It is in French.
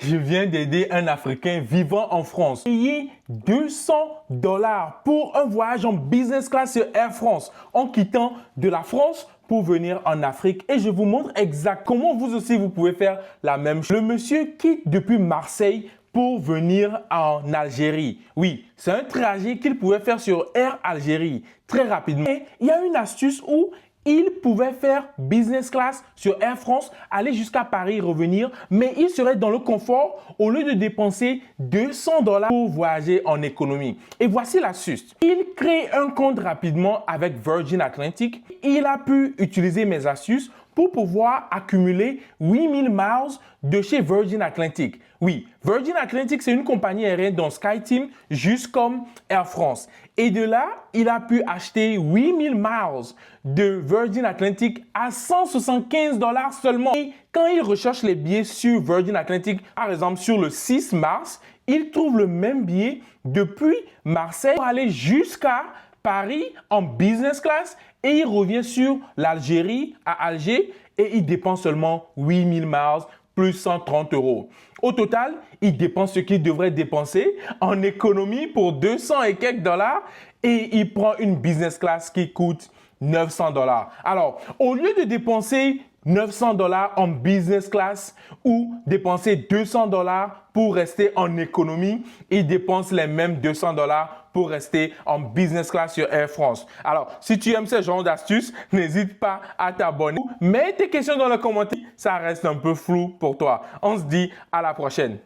Je viens d'aider un Africain vivant en France. Payer $200 pour un voyage en business class sur Air France en quittant de la France pour venir en Afrique. Et je vous montre exactement comment vous aussi vous pouvez faire la même chose. Le monsieur quitte depuis Marseille pour venir en Algérie. Oui, c'est un trajet qu'il pouvait faire sur Air Algérie très rapidement. Et il y a une astuce où il pouvait faire business class sur Air France, aller jusqu'à Paris, revenir, mais il serait dans le confort au lieu de dépenser $200 pour voyager en économie. Et voici l'astuce. Il crée un compte rapidement avec Virgin Atlantic. Il a pu utiliser mes astuces pour pouvoir accumuler 8000 miles de chez Virgin Atlantic. Oui, Virgin Atlantic, c'est une compagnie aérienne dans SkyTeam, juste comme Air France. Et de là, il a pu acheter 8000 miles de Virgin Atlantic à $175 seulement. Et quand il recherche les billets sur Virgin Atlantic, par exemple sur le 6 mars, il trouve le même billet depuis Marseille pour aller jusqu'à Paris en business class et il revient sur l'Algérie à Alger et il dépense seulement 8000 miles plus 130 €. Au total, il dépense ce qu'il devrait dépenser en économie pour 200 et quelques dollars et il prend une business class qui coûte $900. Alors, au lieu de dépenser $900 en business class ou dépenser $200 pour rester en économie, il dépense les mêmes $200 pour rester en business class sur Air France. Alors, si tu aimes ce genre d'astuces, n'hésite pas à t'abonner. Mets tes questions dans les commentaires, ça reste un peu flou pour toi. On se dit à la prochaine.